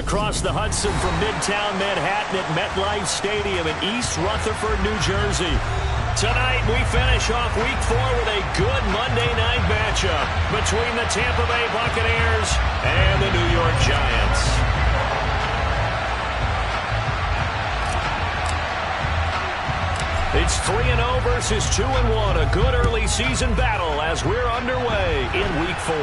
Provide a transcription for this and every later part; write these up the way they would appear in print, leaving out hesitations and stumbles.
across the Hudson from Midtown Manhattan at MetLife Stadium in East Rutherford, New Jersey. Tonight, we finish off Week 4 with a good Monday night matchup between the Tampa Bay Buccaneers and the New York Giants. It's 3-0 versus 2-1, a good early season battle as we're underway in Week 4.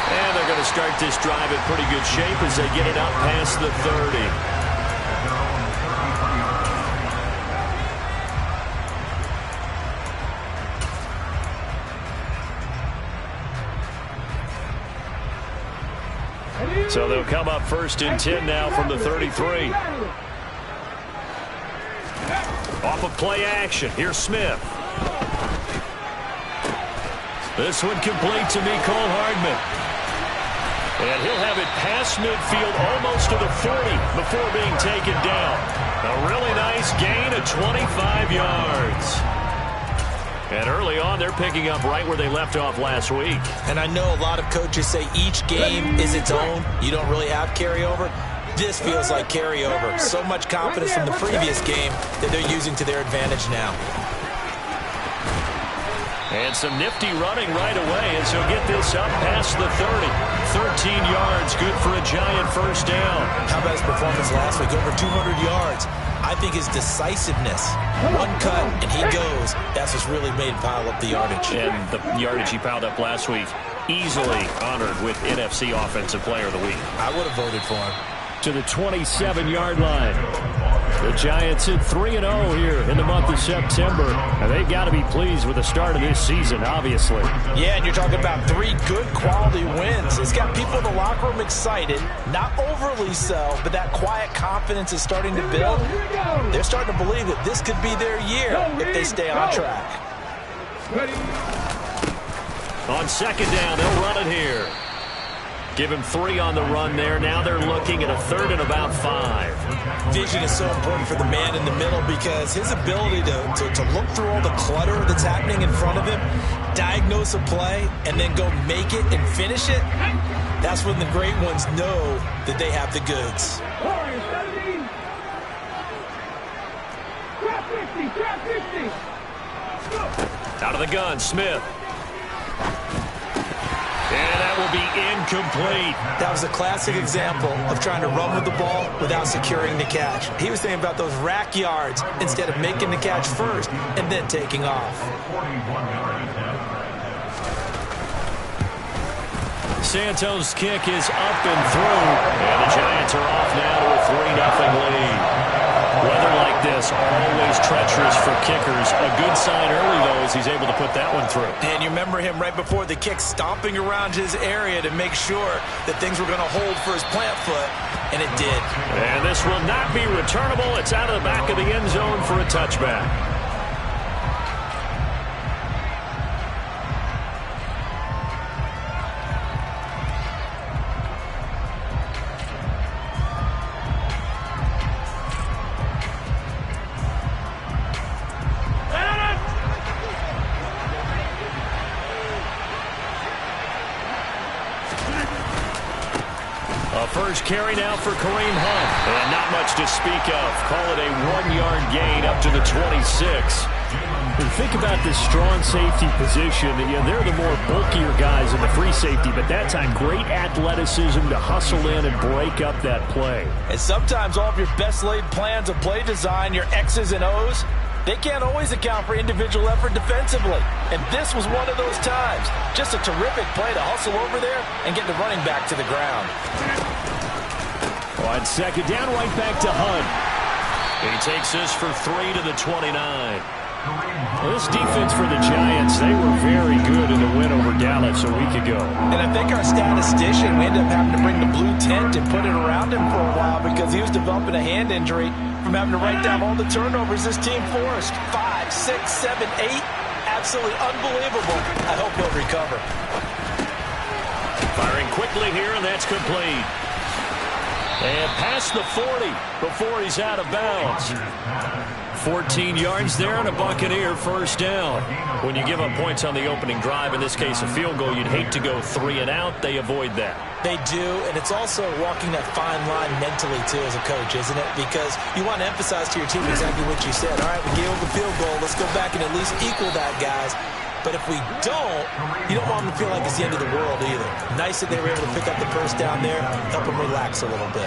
And they're going to start this drive in pretty good shape as they get it up past the 30. So they'll come up 1st and 10 now from the 33. Off of play action. Here's Smith. This one complete to Mecole Hardman. And he'll have it past midfield almost to the 40 before being taken down. A really nice gain of 25 yards. And early on, they're picking up right where they left off last week. And I know a lot of coaches say each game is its own. You don't really have carryover. This feels like carryover. So much confidence from the previous game that they're using to their advantage now. And some nifty running right away as he'll get this up past the 30. 13 yards, good for a Giant first down. How about his performance last week? Over 200 yards. I think his decisiveness, one cut and he goes, that's what's really made him pile up the yardage. And the yardage he piled up last week, easily honored with NFC Offensive Player of the Week. I would have voted for him. To the 27-yard line. The Giants hit 3-0 here in the month of September, and they've got to be pleased with the start of this season, obviously. Yeah, and you're talking about 3 good quality wins. It's got people in the locker room excited, not overly so, but that quiet confidence is starting to build. They're starting to believe that this could be their year if they stay on track. On 2nd down, they'll run it here. Give him 3 on the run there. Now they're looking at a 3rd and about 5. Vision is so important for the man in the middle because his ability to look through all the clutter that's happening in front of him, diagnose a play, and then go make it and finish it, that's when the great ones know that they have the goods. Out of the gun, Smith. And that will be incomplete. That was a classic example of trying to run with the ball without securing the catch. He was thinking about those rack yards instead of making the catch first and then taking off. Santos' kick is up and through. And the Giants are off now to a 3-0 lead. Weather like this, always treacherous for kickers. A good sign early, though, as he's able to put that one through. And you remember him right before the kick stomping around his area to make sure that things were going to hold for his plant foot, and it did. And this will not be returnable. It's out of the back of the end zone for a touchback. First carry now for Kareem Hunt. And not much to speak of. Call it a 1-yard gain up to the 26. And think about this strong safety position. They're the more bulkier guys in the free safety, but that time great athleticism to hustle in and break up that play. And sometimes all of your best laid plans of play design, your X's and O's, they can't always account for individual effort defensively. And this was one of those times. Just a terrific play to hustle over there and get the running back to the ground. On 2nd down, right back to Hunt. He takes this for 3 to the 29. Well, this defense for the Giants, they were very good in the win over Dallas a week ago. And I think our statistician, we ended up having to bring the blue tent and put it around him for a while because he was developing a hand injury from having to write down all the turnovers this team forced. 5, 6, 7, 8. Absolutely unbelievable. I hope he'll recover. Firing quickly here, and that's complete. And past the 40 before he's out of bounds. 14 yards there and a Buccaneer first down. When you give up points on the opening drive, in this case a field goal, you'd hate to go 3 and out. They avoid that. They do, and it's also walking that fine line mentally, too, as a coach, isn't it? Because you want to emphasize to your team exactly what you said. All right, we gave up a field goal. Let's go back and at least equal that, guys. But if we don't, you don't want them to feel like it's the end of the world either. Nice that they were able to pick up the first down there, help them relax a little bit.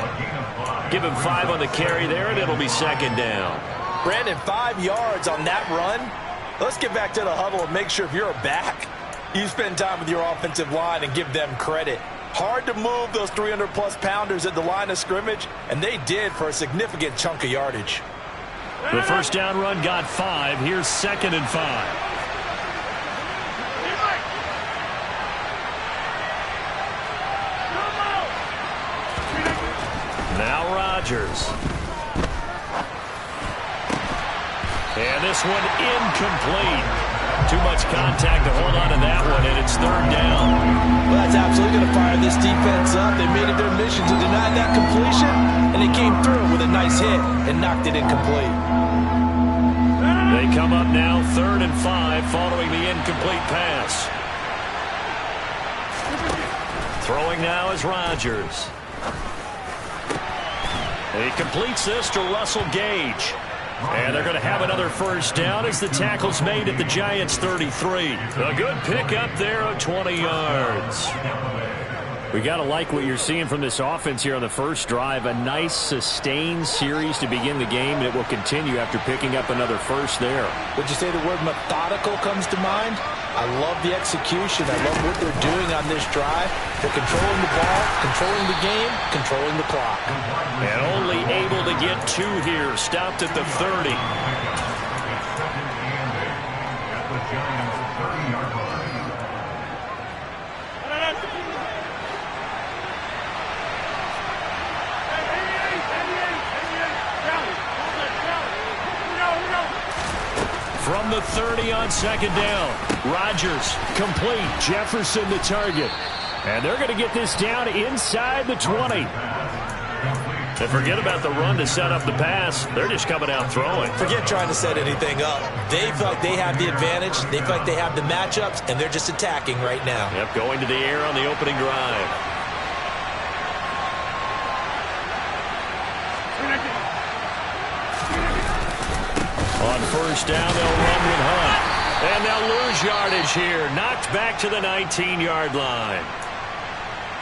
Give him 5 on the carry there, and it'll be second down. Brandon, 5 yards on that run. Let's get back to the huddle and make sure if you're a back, you spend time with your offensive line and give them credit. Hard to move those 300-plus pounders at the line of scrimmage, and they did for a significant chunk of yardage. The first down run got 5. Here's 2nd and 5. Now Rodgers. And this one incomplete. Too much contact to hold on to that one, and it's 3rd down. Well, that's absolutely going to fire this defense up. They made it their mission to deny that completion, and they came through with a nice hit and knocked it incomplete. They come up now 3rd and 5 following the incomplete pass. Throwing now is Rodgers. He completes this to Russell Gage. And they're going to have another first down as the tackle's made at the Giants' 33. A good pickup there of 20 yards. We got to like what you're seeing from this offense here on the first drive. A nice sustained series to begin the game, and it will continue after picking up another first there. Would you say the word methodical comes to mind? I love the execution. I love what they're doing on this drive. They're controlling the ball, controlling the game, controlling the clock. And only able to get 2 here. Stopped at the 30. From the 30 on 2nd down. Rodgers complete. Jefferson the target. And they're going to get this down inside the 20. And forget about the run to set up the pass. They're just coming out throwing. Forget trying to set anything up. They feel like they have the advantage. They feel like they have the matchups, and they're just attacking right now. Yep, going to the air on the opening drive. On first down, they'll run with Hunt. And they'll lose yardage here. Knocked back to the 19-yard line.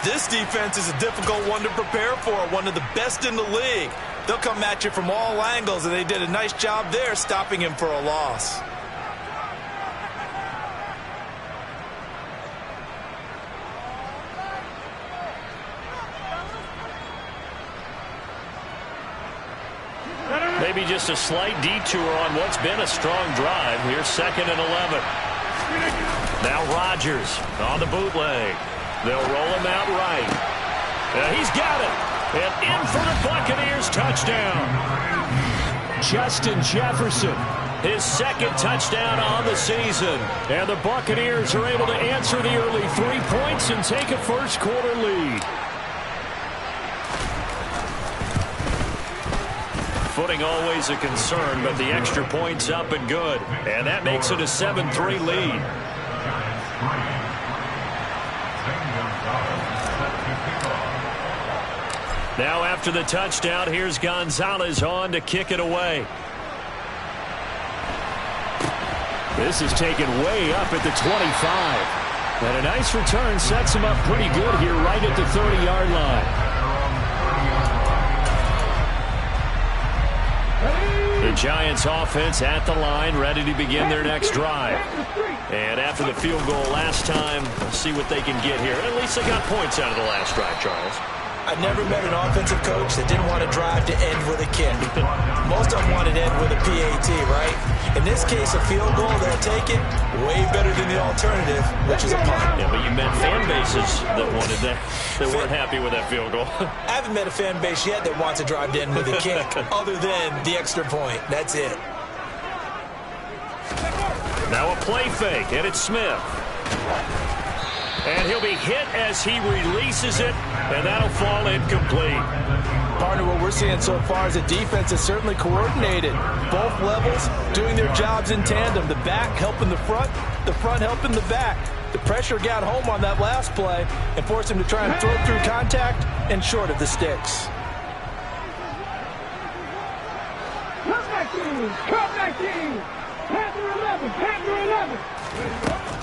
This defense is a difficult one to prepare for, one of the best in the league. They'll come at you from all angles, and they did a nice job there stopping him for a loss. Maybe just a slight detour on what's been a strong drive. Here's 2nd and 11. Now Rodgers on the bootleg. They'll roll him out right. He's got it. And in for the Buccaneers touchdown. Justin Jefferson, his 2nd touchdown on the season. And the Buccaneers are able to answer the early 3 points and take a first-quarter lead. Footing always a concern, but the extra point's up and good. And that makes it a 7-3 lead. Now after the touchdown, here's Gonzalez on to kick it away. This is taken way up at the 25. And a nice return sets him up pretty good here right at the 30-yard line. The Giants offense at the line, ready to begin their next drive. And after the field goal last time, we'll see what they can get here. At least they got points out of the last drive, Charles. I've never met an offensive coach that didn't want to drive to end with a kick. Most of them wanted to end with a PAT, right? In this case, a field goal, they'll take it. Way better than the alternative, which is a punt. Yeah, but you met fan bases that wanted that, that weren't happy with that field goal. I haven't met a fan base yet that wants to drive to end with a kick, other than the extra point. That's it. Now a play fake, and it's Smith. And he'll be hit as he releases it, and that'll fall incomplete. Partner, what we're seeing so far is a defense is certainly coordinated. Both levels doing their jobs in tandem. The back helping the front helping the back. The pressure got home on that last play and forced him to try and throw through contact and short of the sticks.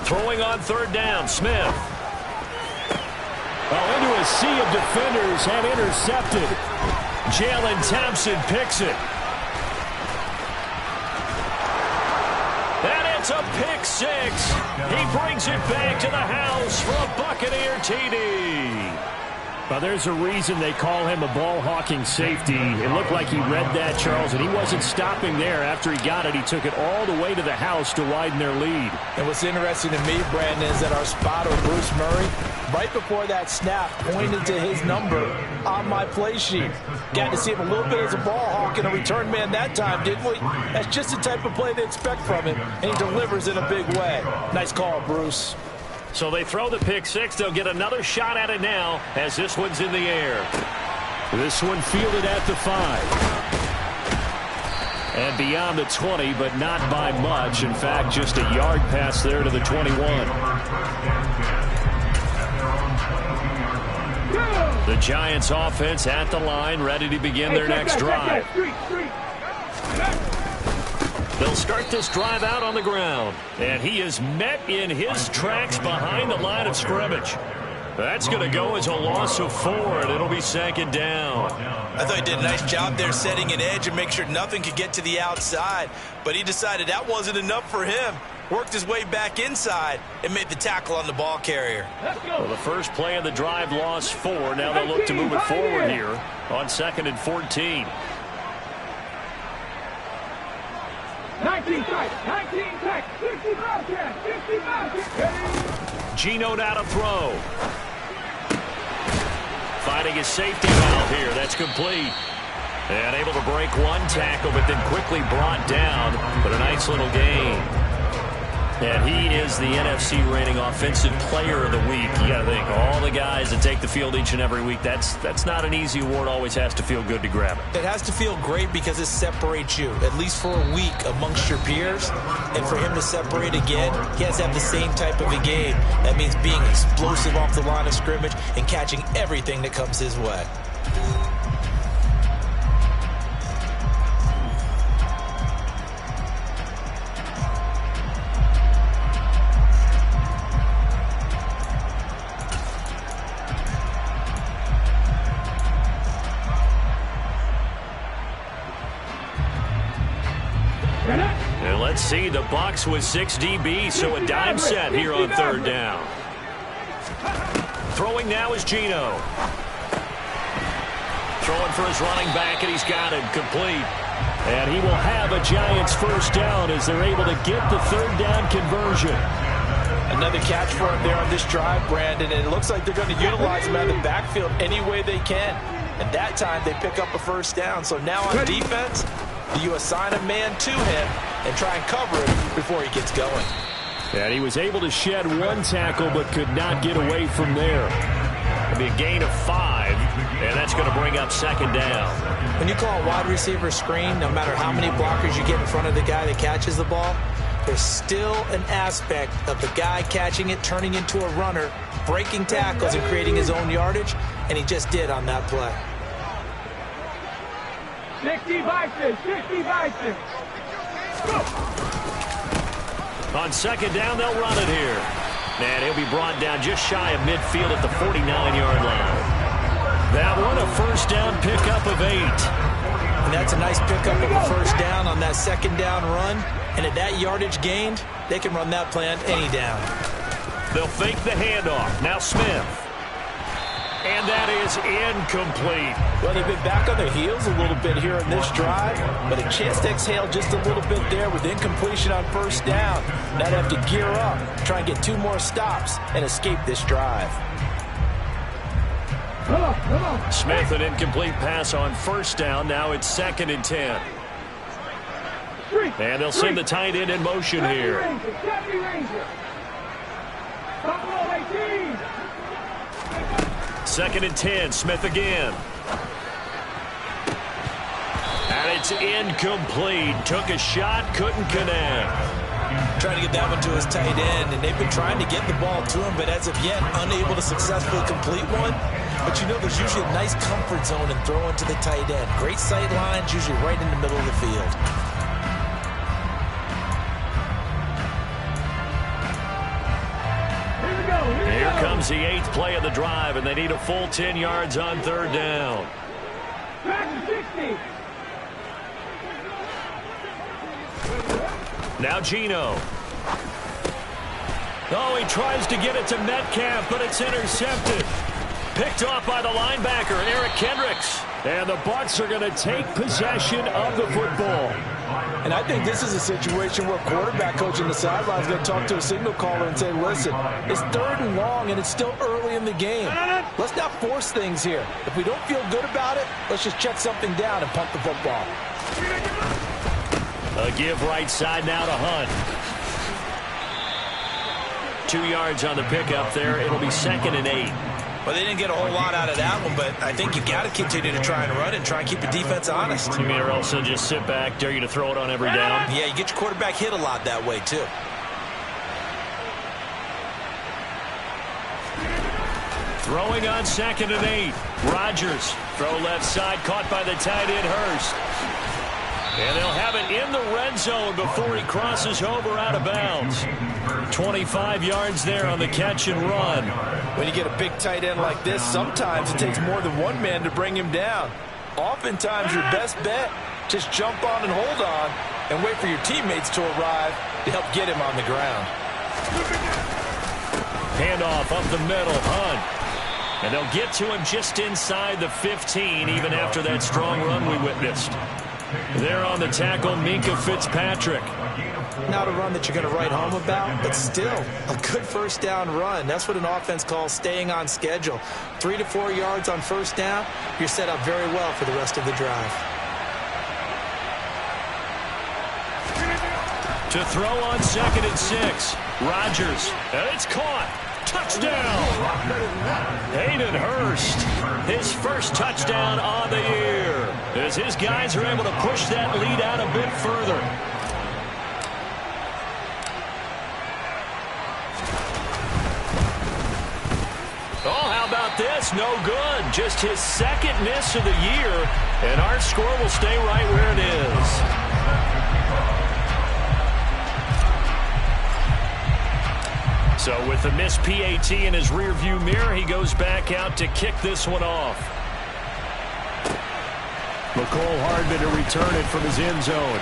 Throwing on third down, Smith. Oh, into a sea of defenders and intercepted. Jalen Thompson picks it. And it's a pick six. He brings it back to the house for a Buccaneer TD. Well, there's a reason they call him a ball-hawking safety. It looked like he read that, Charles, and he wasn't stopping there. After he got it, he took it all the way to the house to widen their lead. And what's interesting to me, Brandon, is that our spotter, Bruce Murray, right before that snap, pointed to his number on my play sheet. Got to see him a little bit as a ball hawk and a return man that time, didn't we? That's just the type of play they expect from him, and he delivers in a big way. Nice call, Bruce. So they throw the pick six. They'll get another shot at it now as this one's in the air. This one fielded at the 5. And beyond the 20, but not by much. In fact, just a yard pass there to the 21. The Giants offense at the line, ready to begin their next drive. They'll start this drive out on the ground. And he is met in his tracks behind the line of scrimmage. That's going to go as a loss of 4, and it'll be second down. I thought he did a nice job there setting an edge and make sure nothing could get to the outside. But he decided that wasn't enough for him. Worked his way back inside and made the tackle on the ball carrier. Well, the first play of the drive lost 4. Now they'll look to move it forward here on 2nd and 14. 19 tight, 65 catch. Geno now to throw. Finding his safety valve here. That's complete. And able to break one tackle, but then quickly brought down. But a nice little gain. And he is the NFC reigning offensive player of the week. You got to think, all the guys that take the field each and every week, that's not an easy award. Always has to feel good to grab it. It has to feel great because it separates you, at least for a week, amongst your peers. And for him to separate again, he has to have the same type of a game. That means being explosive off the line of scrimmage and catching everything that comes his way. And let's see, the Bucs with 6 DBs, so a dime set here on third down. Throwing now is Geno. Throwing for his running back, and he's got it complete. And he will have a Giants first down as they're able to get the third down conversion. Another catch for him there on this drive, Brandon, and it looks like they're going to utilize him out of the backfield any way they can. And that time they pick up a first down. So now on defense, you assign a man to him and try and cover it before he gets going. And he was able to shed one tackle but could not get away from there. It'll be a gain of 5, and that's going to bring up second down. When you call a wide receiver screen, no matter how many blockers you get in front of the guy that catches the ball, there's still an aspect of the guy catching it, turning into a runner, breaking tackles and creating his own yardage, and he just did on that play. 60 by 6. On second down, they'll run it here. And he'll be brought down just shy of midfield at the 49-yard line. That one, a first down pickup of 8. And that's a nice pickup of a first down on that second down run. And at that yardage gained, they can run that play on any down. They'll fake the handoff. Now Smith. And that is incomplete. Well, they've been back on their heels a little bit here in this drive, but a chance to exhale just a little bit there with incompletion on first down. Now they have to gear up, try and get 2 more stops, and escape this drive. Smith, an incomplete pass on first down. Now it's 2nd and 10. And they'll send the tight end in motion here. Buffalo 18. 2nd and 10. Smith again. And it's incomplete. Took a shot, couldn't connect. Trying to get that one to his tight end, and they've been trying to get the ball to him, but as of yet, unable to successfully complete one. But you know, there's usually a nice comfort zone in throwing to the tight end. Great sight lines, usually right in the middle of the field. Here comes the 8th play of the drive, and they need a full 10 yards on 3rd down. Back to 60. Now Geno. Oh, he tries to get it to Metcalf, but it's intercepted. Picked off by the linebacker, Eric Kendricks. And the Bucs are going to take possession of the football. And I think this is a situation where quarterback coach in the sideline is going to talk to a signal caller and say, listen, it's 3rd and long, and it's still early in the game. Let's not force things here. If we don't feel good about it, let's just check something down and punt the football. A give right side now to Hunt. 2 yards on the pickup there. It'll be 2nd and 8. Well, they didn't get a whole lot out of that one, but I think you got to continue to try and run and try and keep the defense honest. You mean, or else they'll just sit back, dare you to throw it on every down? Yeah, you get your quarterback hit a lot that way, too. Throwing on 2nd and 8. Rodgers. Throw left side, caught by the tight end, Hurst. And they'll have it in the red zone before he crosses over out of bounds. 25 yards there on the catch and run. When you get a big tight end like this, sometimes it takes more than one man to bring him down. Oftentimes, your best bet, just jump on and hold on and wait for your teammates to arrive to help get him on the ground. Handoff up the middle, Hunt. And they'll get to him just inside the 15, even after that strong run we witnessed. There on the tackle, Minkah Fitzpatrick. Not a run that you're going to write home about, but still a good 1st down run. That's what an offense calls staying on schedule. 3 to 4 yards on 1st down, you're set up very well for the rest of the drive. To throw on 2nd and 6. Rodgers. And it's caught. Touchdown. Hayden Hurst. His first touchdown on the year. As his guys are able to push that lead out a bit further. Oh, how about this? No good. Just his 2nd miss of the year. And our score will stay right where it is. So with the missed PAT in his rearview mirror, he goes back out to kick this one off. McCole Hardman to return it from his end zone.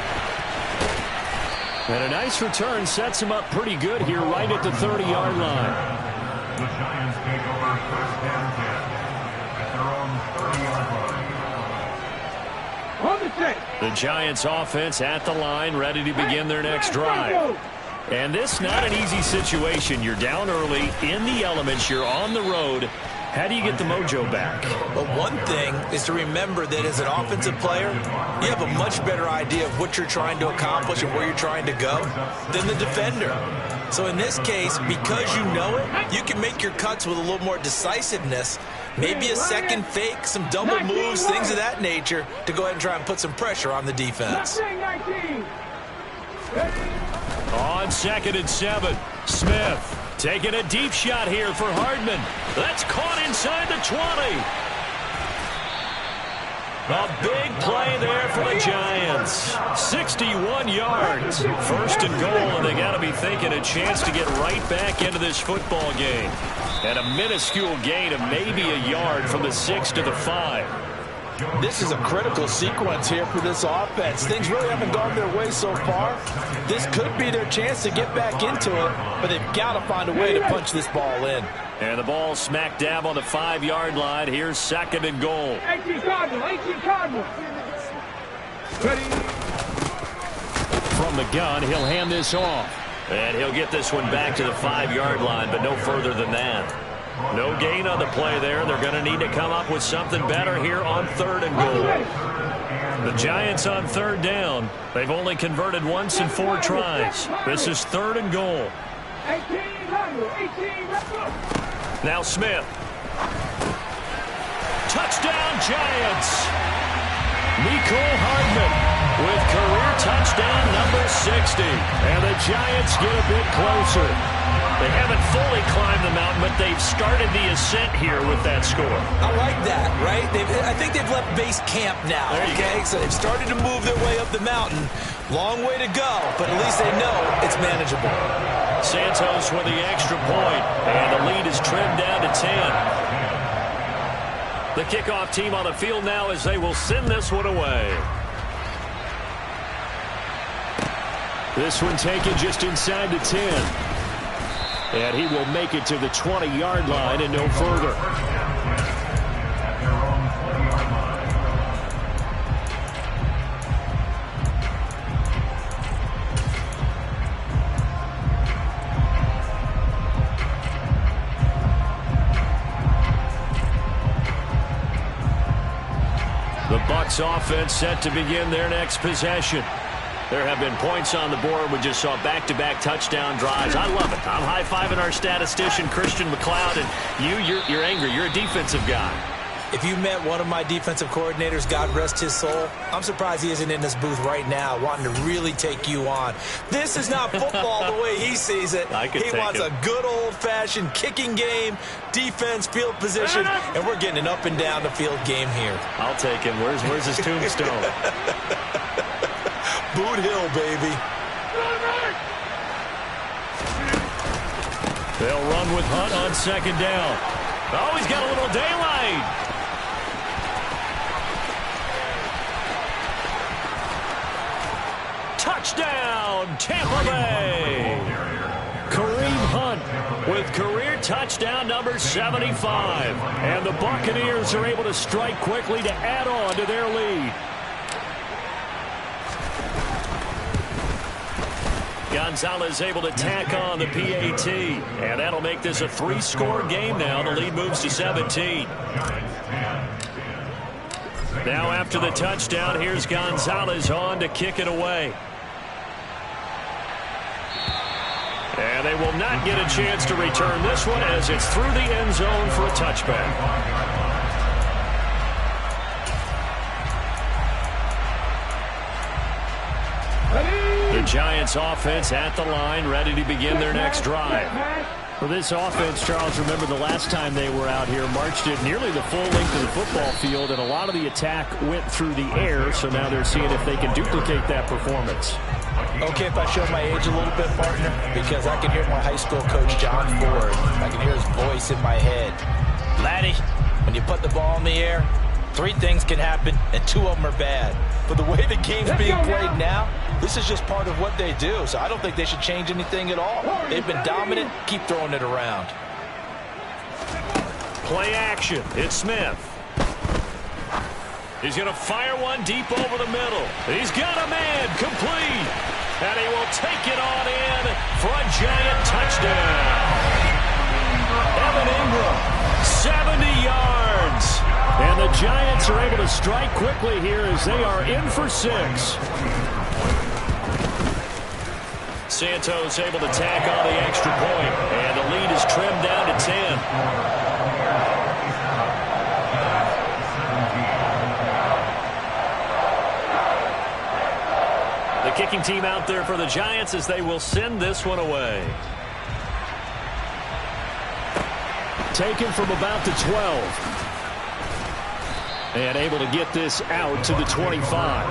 And a nice return sets him up pretty good here right at the 30-yard line. The Giants take over 1st and 10 at their own 30-yard line. On the set. The Giants offense at the line, ready to begin their next drive. And this not an easy situation. You're down early, in the elements, you're on the road. How do you get the mojo back? Well, one thing is to remember that as an offensive player, you have a much better idea of what you're trying to accomplish and where you're trying to go than the defender. So in this case, because you know it, you can make your cuts with a little more decisiveness. Maybe a second fake, some double moves, things of that nature to go ahead and try and put some pressure on the defense. 19. On 2nd and 7, Smith taking a deep shot here for Hardman. That's caught inside the 20. A big play there for the Giants. 61 yards. 1st and goal, and they got to be thinking a chance to get right back into this football game. And a minuscule gain of maybe a yard from the 6 to the 5. This is a critical sequence here for this offense. Things really haven't gone their way so far. This could be their chance to get back into it, but they've got to find a way to punch this ball in. And the ball smack dab on the 5-yard line. Here's 2nd and goal. 18 Cardinal. 18 Cardinal. Ready. From the gun, he'll hand this off. And he'll get this one back to the 5-yard line, but no further than that. No gain on the play there. They're going to need to come up with something better here on 3rd and goal. The Giants on 3rd down. They've only converted once in 4 tries. This is 3rd and goal. 18 Cardinal. 18 Now Smith. Touchdown, Giants. Mecole Hardman with career touchdown number 60. And the Giants get a bit closer. They haven't fully climbed the mountain, but they've started the ascent here with that score. I like that, right? I think they've left base camp now, okay? So they've started to move their way up the mountain. Long way to go, but at least they know it's manageable. Santos with the extra point, and the lead is trimmed down to 10. The kickoff team on the field now as they will send this one away. This one taken just inside the 10. And he will make it to the 20-yard line and no further. The Bucs offense set to begin their next possession. There have been points on the board. We just saw back-to-back touchdown drives. I love it. I'm high-fiving our statistician, Christian McLeod, and you're angry. You're a defensive guy. If you met one of my defensive coordinators, God rest his soul, I'm surprised he isn't in this booth right now wanting to really take you on. This is not football the way he sees it. He wants a good old-fashioned kicking game, defense, field position, and we're getting an up-and-down-the-field game here. I'll take him. Where's his tombstone? Boot Hill, baby. They'll run with Hunt on second down. Oh, he's got a little daylight. Touchdown, Tampa Bay. Kareem Hunt with career touchdown number 75. And the Buccaneers are able to strike quickly to add on to their lead. Gonzalez able to tack on the PAT, and that'll make this a 3-score game now. The lead moves to 17. Now after the touchdown, here's Gonzalez on to kick it away. And they will not get a chance to return this one as it's through the end zone for a touchback. The Giants offense at the line, ready to begin their next drive. For this offense, Charles, remember the last time they were out here, marched it nearly the full length of the football field, and a lot of the attack went through the air, so now they're seeing if they can duplicate that performance. Okay, if I show my age a little bit, partner, because I can hear my high school coach, John Ford. I can hear his voice in my head. Laddie, when you put the ball in the air, 3 things can happen, and 2 of them are bad. But the way the game's being played now, this is just part of what they do. So I don't think they should change anything at all. They've been dominant. Keep throwing it around. Play action. It's Smith. He's going to fire one deep over the middle. He's got a man complete. And he will take it on in for a Giant touchdown. Evan Ingram, 70 yards. And the Giants are able to strike quickly here as they are in for 6. Santos able to tack on the extra point, and the lead is trimmed down to 10. The kicking team out there for the Giants as they will send this one away. Taken from about the 12. And able to get this out to the 25.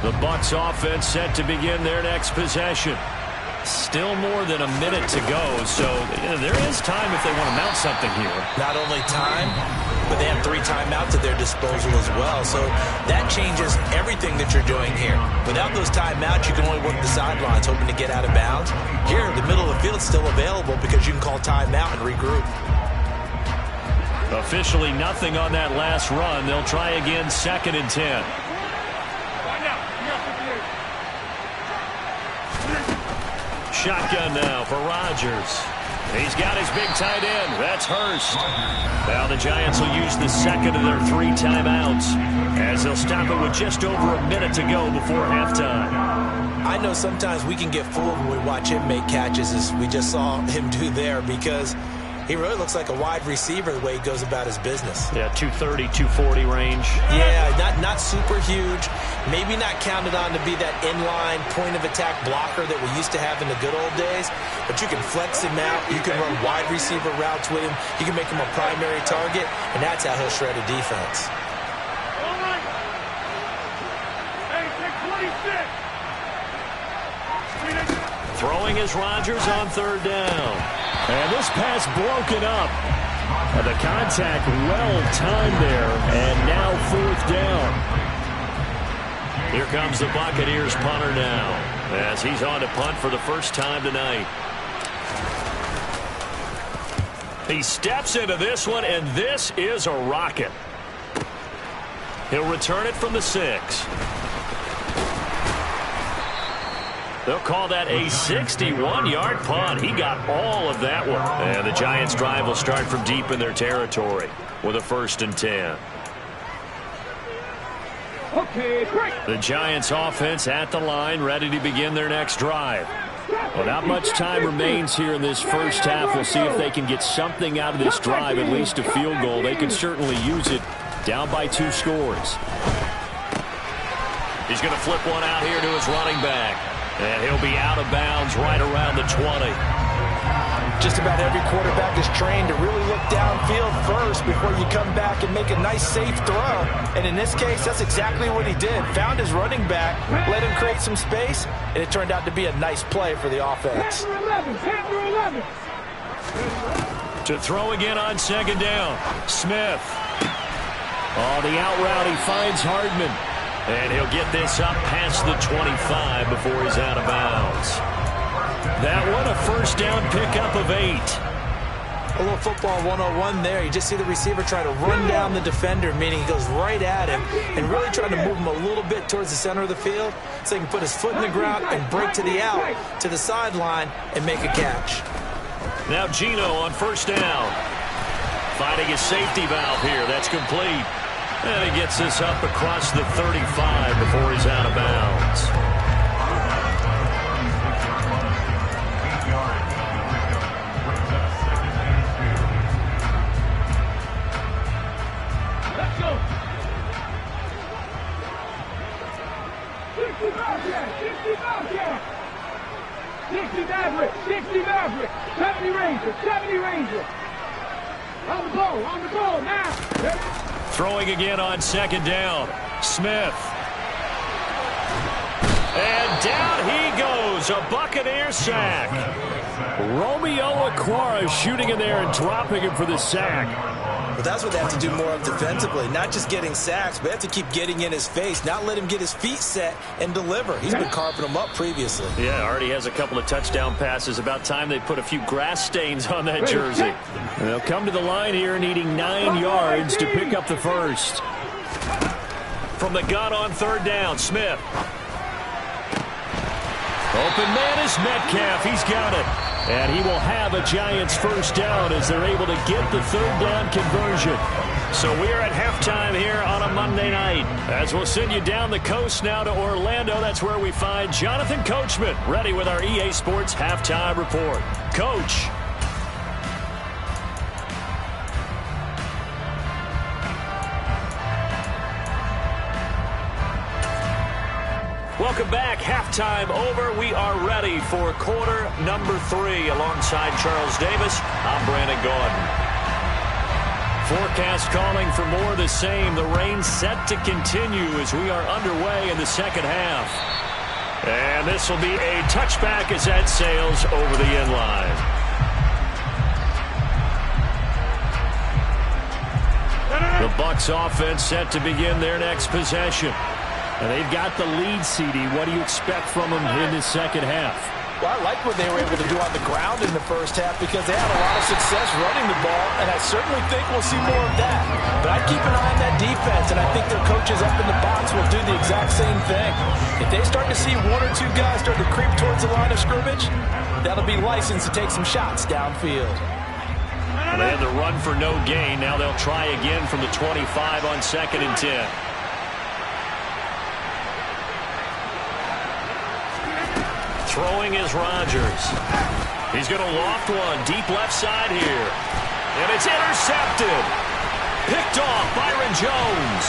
The Bucs offense set to begin their next possession. Still more than a minute to go, so there is time if they want to mount something here. Not only time, but they have 3 timeouts at their disposal as well. So that changes everything that you're doing here. Without those timeouts, you can only work the sidelines, hoping to get out of bounds. Here, the middle of the field is still available because you can call timeout and regroup. Officially nothing on that last run. They'll try again, 2nd and 10. Shotgun now for Rodgers. He's got his big tight end. That's Hurst. Now the Giants will use the 2nd of their 3 timeouts as they'll stop it with just over a minute to go before halftime. I know sometimes we can get fooled when we watch him make catches, as we just saw him do there, because he really looks like a wide receiver the way he goes about his business. Yeah, 230, 240 range. Yeah, not super huge. Maybe not counted on to be that inline point-of-attack blocker that we used to have in the good old days. But you can flex him out. You can run wide receiver routes with him. You can make him a primary target, and that's how he'll shred a defense. Throwing is Rodgers on third down. And this pass broken up. The contact well timed there, and now fourth down. Here comes the Buccaneers punter now, as he's on to punt for the first time tonight. He steps into this one, and this is a rocket. He'll return it from the 6. They'll call that a 61-yard punt. He got all of that one. And the Giants' drive will start from deep in their territory with a 1st and 10. Okay, break. The Giants' offense at the line, ready to begin their next drive. Well, not much time remains here in this first half. We'll see if they can get something out of this drive, at least a field goal. They can certainly use it down by 2 scores. He's going to flip one out here to his running back. And he'll be out of bounds right around the 20. Just about every quarterback is trained to really look downfield first before you come back and make a nice, safe throw. And in this case, that's exactly what he did. Found his running back, let him create some space, and it turned out to be a nice play for the offense. 10 through 11. To throw again on 2nd down, Smith. Oh, the out route, he finds Hardman. And he'll get this up past the 25 before he's out of bounds. That one, a first down pickup of 8. A little football 101 there. You just see the receiver try to run down the defender, meaning he goes right at him and really trying to move him a little bit towards the center of the field so he can put his foot in the ground and break to the out, to the sideline, and make a catch. Now Geno on 1st down. Finding his safety valve here. That's complete. And he gets this up across the 35 before he's out of bounds. Let's go. 60 Bobcat, 60 Bobcat. 60 Maverick, 60 Maverick. 70 Ranger, 70 Ranger. On the ball, now. Ready? Throwing again on 2nd down. Smith. And down he goes. A Buccaneer sack. Romeo Okwara shooting in there and dropping him for the sack. But that's what they have to do more of defensively. Not just getting sacks, but they have to keep getting in his face, not let him get his feet set and deliver. He's been carving them up previously. Yeah, already has a couple of touchdown passes. About time they put a few grass stains on that jersey. And they'll come to the line here needing 9 yards to pick up the first. From the gun on 3rd down, Smith. Open man is Metcalf. He's got it. And he will have a Giants first down as they're able to get the 3rd down conversion. So we're at halftime here on a Monday night. As we'll send you down the coast now to Orlando, that's where we find Jonathan Coachman ready with our EA Sports halftime report. Coach. Welcome back. Halftime over. We are ready for quarter number 3. Alongside Charles Davis, I'm Brandon Gordon. Forecast calling for more of the same. The rain set to continue as we are underway in the second half. And this will be a touchback as that sails over the end line. The Bucs offense set to begin their next possession. And they've got the lead, CD. What do you expect from them in the second half? Well, I like what they were able to do on the ground in the first half because they had a lot of success running the ball, and I certainly think we'll see more of that. But I'd keep an eye on that defense, and I think their coaches up in the box will do the exact same thing. If they start to see 1 or 2 guys start to creep towards the line of scrimmage, that'll be licensed to take some shots downfield. They had the run for no gain. Now they'll try again from the 25 on 2nd and 10. Throwing is Rodgers. He's going to loft one deep left side here. And it's intercepted. Picked off Byron Jones.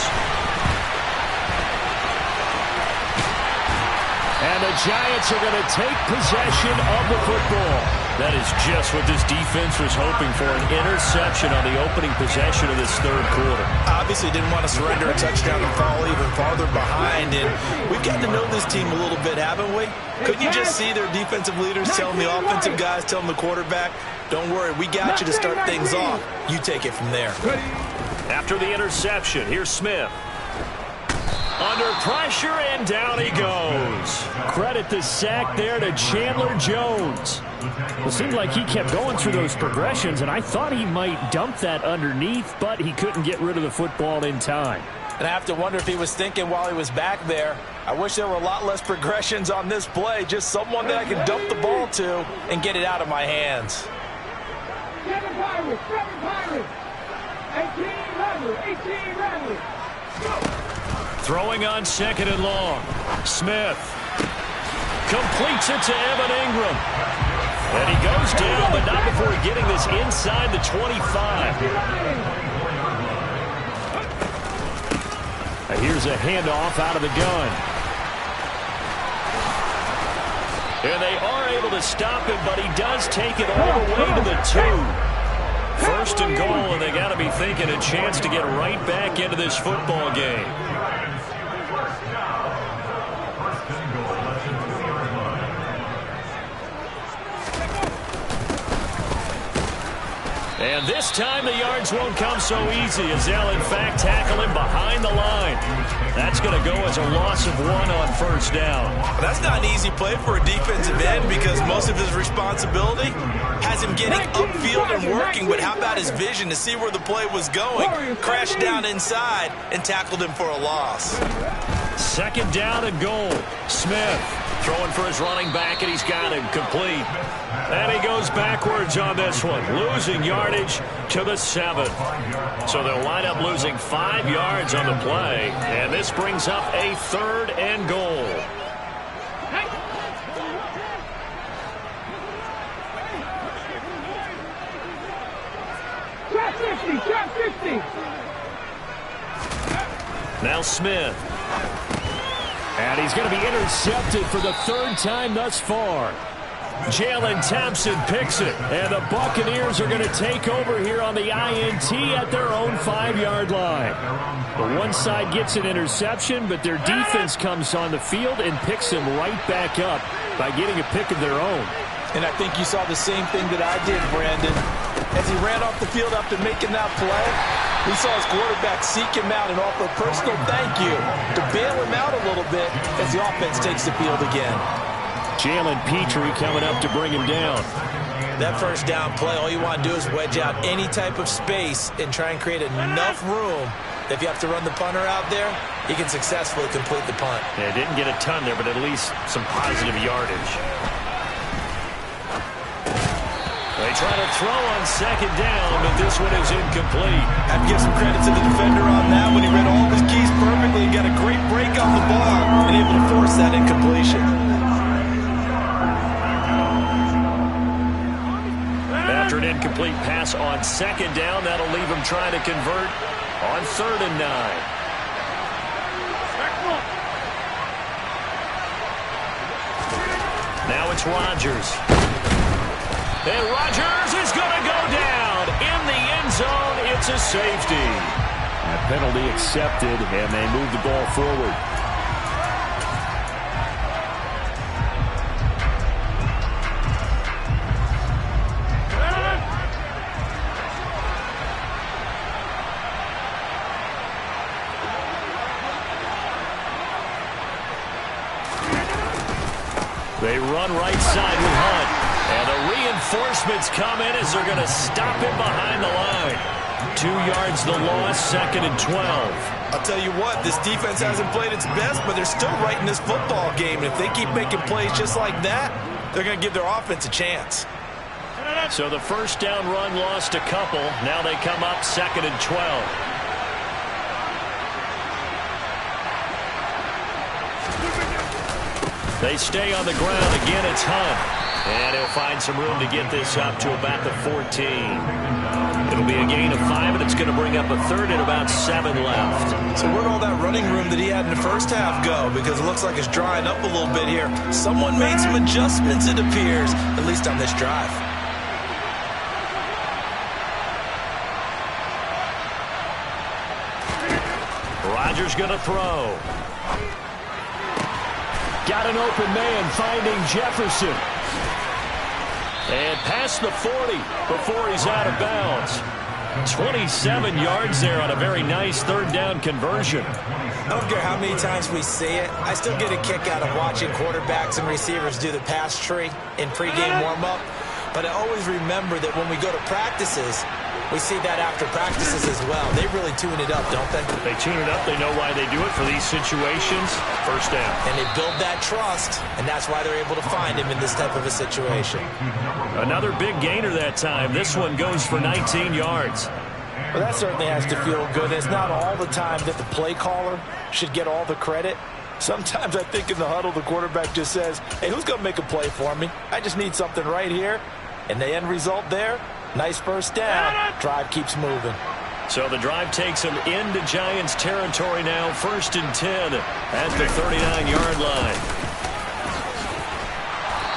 And the Giants are going to take possession of the football. That is just what this defense was hoping for, an interception on the opening possession of this third quarter. Obviously didn't want to surrender a touchdown and fall even farther behind. And we've gotten to know this team a little bit, haven't we? Couldn't you just see their defensive leaders telling the offensive guys, telling the quarterback, don't worry, we got you to start things off. You take it from there. After the interception, here's Smith. Under pressure, and down he goes. Credit the sack there to Chandler Jones. It seemed like he kept going through those progressions, and I thought he might dump that underneath, but he couldn't get rid of the football in time. And I have to wonder if he was thinking while he was back there, I wish there were a lot less progressions on this play, just someone that I can dump the ball to and get it out of my hands. 7 Pirates, 18 Rebels. Go. Throwing on second and long. Smith completes it to Evan Ingram. And he goes down, but not before getting this inside the 25. Here's a handoff out of the gun. And they are able to stop him, but he does take it all the way to the 2. First and goal, and they got to be thinking a chance to get right back into this football game. And this time the yards won't come so easy as they'll in fact tackle him behind the line. That's going to go as a loss of 1 on first down. That's not an easy play for a defensive end because most of his responsibility has him getting upfield and working, but how about his vision to see where the play was going, crashed down inside, and tackled him for a loss. Second down and goal. Smith throwing for his running back, and he's got him complete. And he goes backwards on this one, losing yardage to the 7. So they'll wind up losing 5 yards on the play, and this brings up a 3rd and goal. Trap 50. Now Smith. And he's going to be intercepted for the 3rd time thus far. Jalen Thompson picks it, and the Buccaneers are going to take over here on the INT at their own 5-yard line. The one side gets an interception, but their defense comes on the field and picks them right back up by getting a pick of their own. And I think you saw the same thing that I did, Brandon. As he ran off the field after making that play, we saw his quarterback seek him out and offer a personal thank you to bail him out a little bit as the offense takes the field again. Jalen Petrie coming up to bring him down. That first down play, all you want to do is wedge out any type of space and try and create enough room that if you have to run the punter out there, he can successfully complete the punt. Yeah, didn't get a ton there, but at least some positive yardage. They try to throw on second down, but this one is incomplete. I have to give some credit to the defender on that when he read all of his keys perfectly and got a great break on the ball and able to force that incompletion. After an incomplete pass on second down, that'll leave him trying to convert on 3rd and 9. Now it's Rodgers. And Rodgers is going to go down in the end zone. It's a safety. That penalty accepted, and they move the ball forward. They run right side with Hunt. And the reinforcements come in as they're going to stop him behind the line. 2 yards the loss, 2nd and 12. I'll tell you what, this defense hasn't played its best, but they're still right in this football game. And if they keep making plays just like that, they're going to give their offense a chance. So the first down run lost a couple. Now they come up 2nd and 12. They stay on the ground. Again, it's Hunt. And he'll find some room to get this up to about the 14. It'll be a gain of 5, and it's going to bring up a third and about 7 left. So where'd all that running room that he had in the first half go? Because it looks like it's drying up a little bit here. Someone made some adjustments, it appears, at least on this drive. Rodgers going to throw. Got an open man finding Jefferson. And past the 40 before he's out of bounds. 27 yards there on a very nice third down conversion. I don't care how many times we see it. I still get a kick out of watching quarterbacks and receivers do the pass tree in pregame warm-up. But I always remember that when we go to practices, we see that after practices as well. They really tune it up, don't they? They tune it up. They know why they do it for these situations. First down. And they build that trust, and that's why they're able to find him in this type of a situation. Another big gainer that time. This one goes for 19 yards. Well, that certainly has to feel good. It's not all the time that the play caller should get all the credit. Sometimes I think in the huddle, the quarterback just says, hey, who's going to make a play for me? I just need something right here. And the end result there, nice first down. Drive keeps moving. So the drive takes them into Giants territory now. 1st and 10 at the 39-yard line.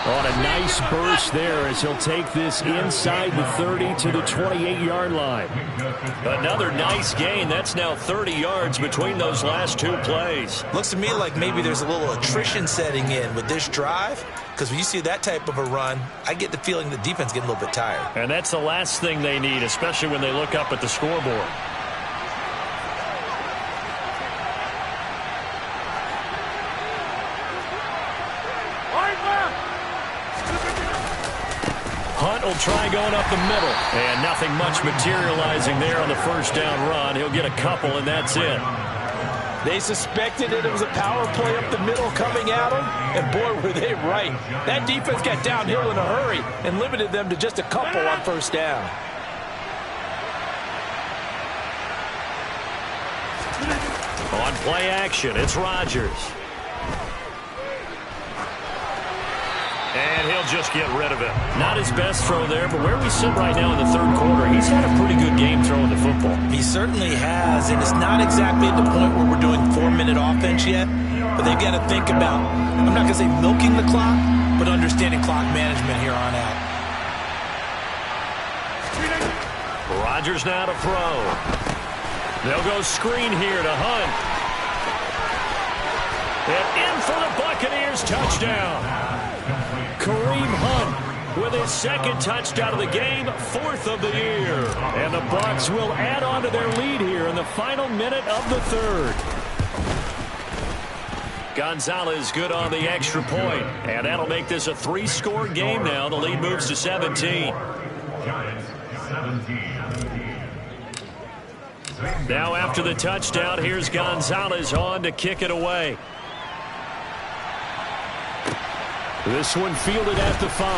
On a nice burst there as he'll take this inside the 30 to the 28-yard line. Another nice gain. That's now 30 yards between those last 2 plays. Looks to me like maybe there's a little attrition setting in with this drive, because when you see that type of a run, I get the feeling the defense getting a little bit tired. And that's the last thing they need, especially when they look up at the scoreboard. Hunt will try going up the middle. And nothing much materializing there on the first down run. He'll get a couple, and that's it. They suspected that it was a power play up the middle coming at them, and boy, were they right. That defense got downhill in a hurry and limited them to just a couple on first down. On play action, it's Rodgers. And he'll just get rid of it. Not his best throw there, but where we sit right now in the third quarter, he's had a pretty good game throwing the football. He certainly has, and it's not exactly at the point where we're doing 4-minute offense yet, but they've got to think about, I'm not going to say milking the clock, but understanding clock management here on out. Rodgers now to throw. They'll go screen here to Hunt. And in for the Buccaneers, touchdown. Kareem Hunt with his second touchdown of the game, 4th of the year. And the Bucs will add on to their lead here in the final minute of the third. Gonzalez good on the extra point, and that'll make this a 3-score game now. The lead moves to 17. Giants 17. Now after the touchdown, here's Gonzalez on to kick it away. This one fielded at the 5.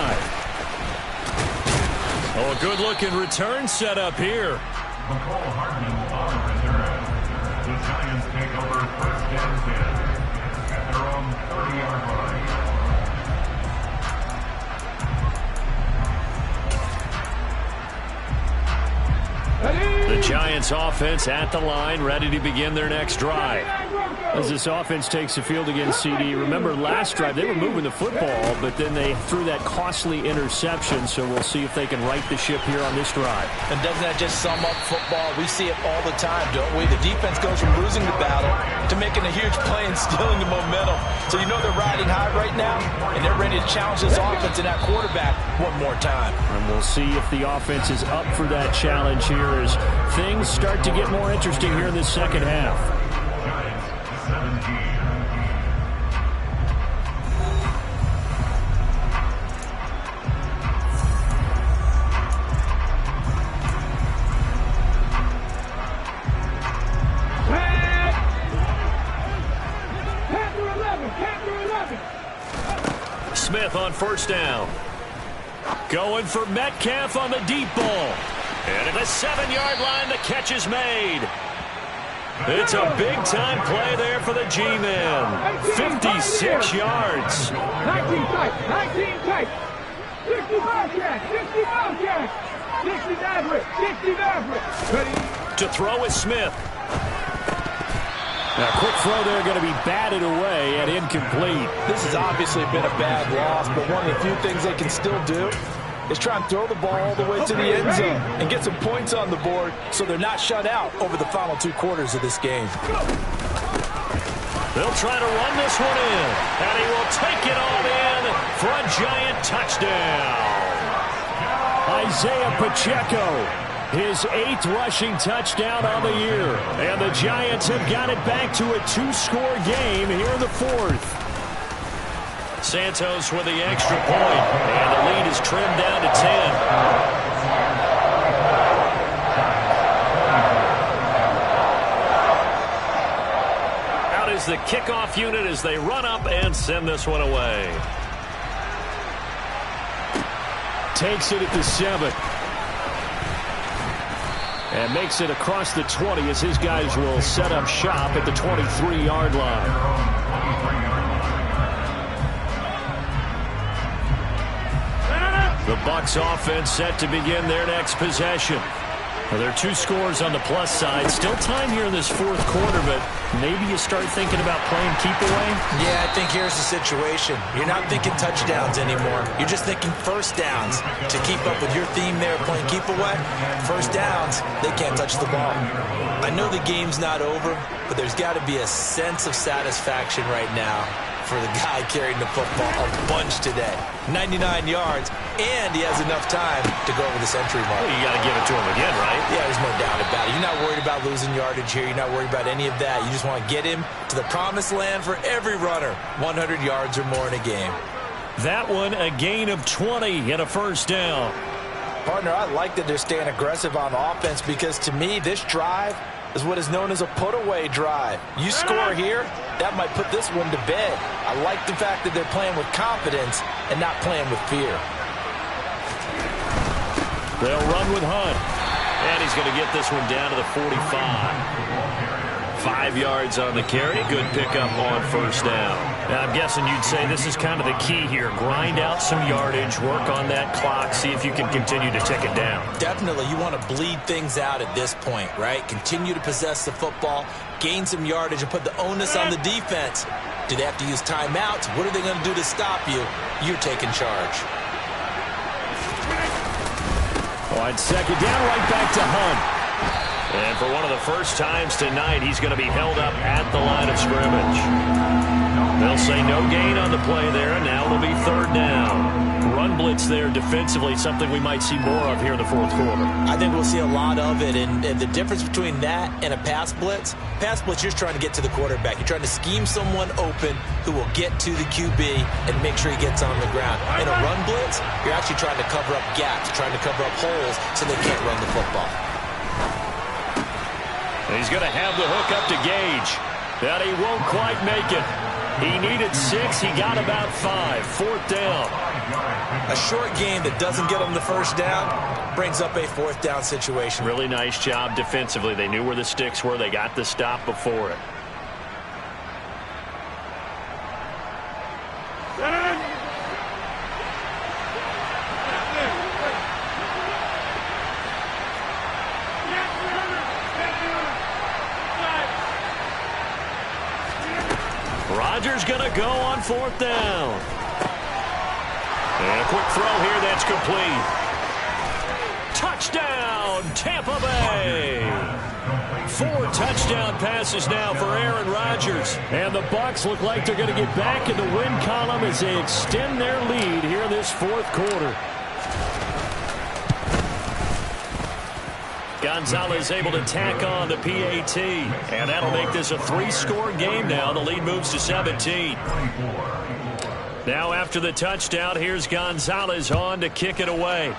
Oh, a good-looking return set up here. McCole Hardman on return. The Giants take over 1st and 10 at their own 30-yard line. The Giants offense at the line, ready to begin their next drive. As this offense takes the field against CD, remember last drive they were moving the football, but then they threw that costly interception, so we'll see if they can right the ship here on this drive. And doesn't that just sum up football? We see it all the time, don't we? The defense goes from losing the battle to making a huge play and stealing the momentum. So you know they're riding high right now, and they're ready to challenge this offense and that quarterback one more time. And we'll see if the offense is up for that challenge here as things start to get more interesting here in this second half. Giants 17. Smith on first down. Going for Metcalf on the deep ball. And at the 7-yard line, the catch is made. It's a big-time play there for the G-Man. 56 yards. 19 tight. 60 Bobcats. 60 Bobcats. 60 Maverick. 60 Maverick. Ready? To throw is Smith. Now, quick throw there going to be batted away and incomplete. This has obviously been a bad loss, but one of the few things they can still do is try and throw the ball all the way to the end zone and get some points on the board so they're not shut out over the final 2 quarters of this game. They'll try to run this one in, and he will take it all in for a Giant touchdown. Isaiah Pacheco, his 8th rushing touchdown on the year. And the Giants have got it back to a 2-score game here in the 4th. Santos with the extra point, and the lead is trimmed down to 10. Out is the kickoff unit as they run up and send this one away. Takes it at the 7. And makes it across the 20 as his guys will set up shop at the 23-yard line. The Bucs offense set to begin their next possession. Well, there are 2 scores on the plus side. Still time here in this 4th quarter, but maybe you start thinking about playing keep away? Yeah, I think here's the situation. You're not thinking touchdowns anymore. You're just thinking first downs. To keep up with your theme there, playing keep away, first downs, they can't touch the ball. I know the game's not over, but there's got to be a sense of satisfaction right now for the guy carrying the football a bunch today. 99 yards, and he has enough time to go over the century mark. Well, you got to give it to him again, right? Yeah, there's no doubt about it. You're not worried about losing yardage here. You're not worried about any of that. You just want to get him to the promised land for every runner. 100 yards or more in a game. That one, a gain of 20 and a first down. Partner, I like that they're staying aggressive on offense because to me, this drive is what is known as a put-away drive. You score here, that might put this one to bed. I like the fact that they're playing with confidence and not playing with fear. They'll run with Hunt. And he's going to get this one down to the 45. 5 yards on the carry. Good pickup on first down. Now, I'm guessing you'd say this is kind of the key here. Grind out some yardage, work on that clock, see if you can continue to tick it down. Definitely. You want to bleed things out at this point, right? Continue to possess the football, gain some yardage, and put the onus on the defense. Do they have to use timeouts? What are they going to do to stop you? You're taking charge. On second down, right back to Hunt. And for one of the first times tonight, he's going to be held up at the line of scrimmage. They'll say no gain on the play there, and now it'll be 3rd down. Run blitz there defensively, something we might see more of here in the 4th quarter. I think we'll see a lot of it, and the difference between that and a pass blitz, you're just trying to get to the quarterback. You're trying to scheme someone open who will get to the QB and make sure he gets on the ground. In a run blitz, you're actually trying to cover up gaps, trying to cover up holes so they can't run the football. He's going to have the hook up to Gage. That he won't quite make it. He needed 6. He got about 5. 4th down. A short game that doesn't get him the first down brings up a 4th down situation. Really nice job defensively. They knew where the sticks were. They got the stop before it. Rodgers going to go on 4th down. And a quick throw here that's complete. Touchdown, Tampa Bay. 4 touchdown passes now for Aaron Rodgers. And the Bucs look like they're going to get back in the win column as they extend their lead here in this 4th quarter. Gonzalez able to tack on the PAT. And that'll make this a 3-score game now. The lead moves to 17. Now after the touchdown, here's Gonzalez on to kick it away.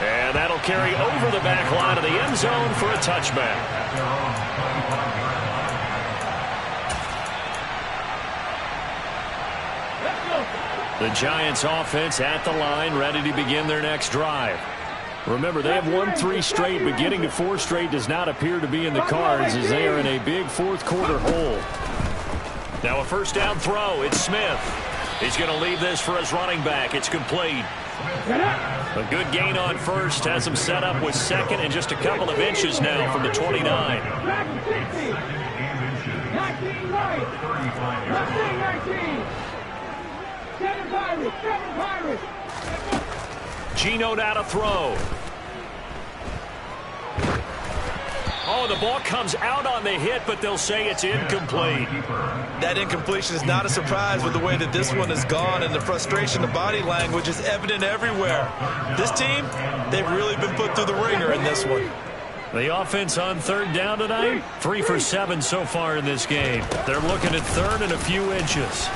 And that'll carry over the back line of the end zone for a touchback. The Giants offense at the line, ready to begin their next drive. Remember, they have won 3 straight, but getting to 4 straight does not appear to be in the cards as they are in a big fourth quarter hole. Now a first down throw. It's Smith. He's going to leave this for his running back. It's complete. A good gain on first. Has him set up with second and just a couple of inches now from the 29. 19 right. 19. 7 Pirates. Geno now to throw. Oh, the ball comes out on the hit, but they'll say it's incomplete. That incompletion is not a surprise with the way that this one has gone, and the frustration, the body language is evident everywhere. This team, they've really been put through the ringer in this one. The offense on third down tonight, 3 for 7 so far in this game. They're looking at third and a few inches.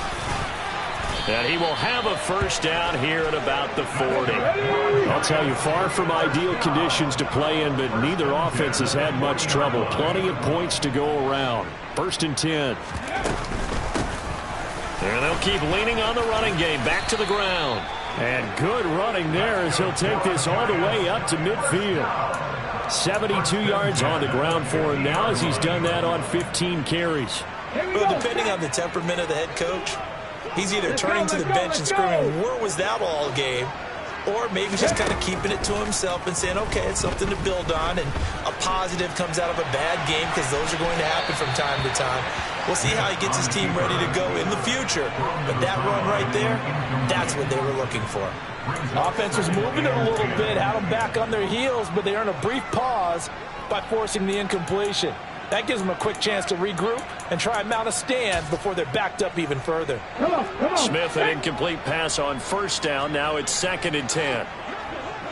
And he will have a first down here at about the 40. I'll tell you, far from ideal conditions to play in, but neither offense has had much trouble. Plenty of points to go around. 1st and 10. And they'll keep leaning on the running game. Back to the ground. And good running there as he'll take this all the way up to midfield. 72 yards on the ground for him now as he's done that on 15 carries. Well, depending on the temperament of the head coach, he's either turning to the bench and screaming, where was that all game? Or maybe just kind of keeping it to himself and saying, okay, it's something to build on, and a positive comes out of a bad game because those are going to happen from time to time. We'll see how he gets his team ready to go in the future. But that run right there, that's what they were looking for. Offense was moving it a little bit, had them back on their heels, but they earned a brief pause by forcing the incompletion. That gives them a quick chance to regroup and try and mount a stand before they're backed up even further. Come on. Smith, an incomplete pass on first down. Now it's 2nd and 10.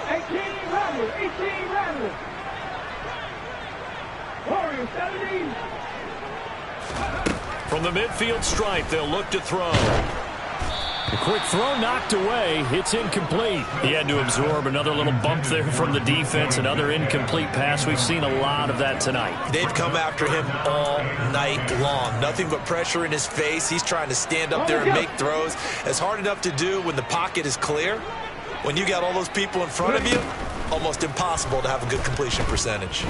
18 Rattlers. Warriors, 17. From the midfield stripe, they'll look to throw. A quick throw knocked away. It's incomplete. He had to absorb another little bump there from the defense. Another incomplete pass. We've seen a lot of that tonight. They've come after him all night long. Nothing but pressure in his face. He's trying to stand up there and make throws. It's hard enough to do when the pocket is clear. When you got all those people in front of you, almost impossible to have a good completion percentage.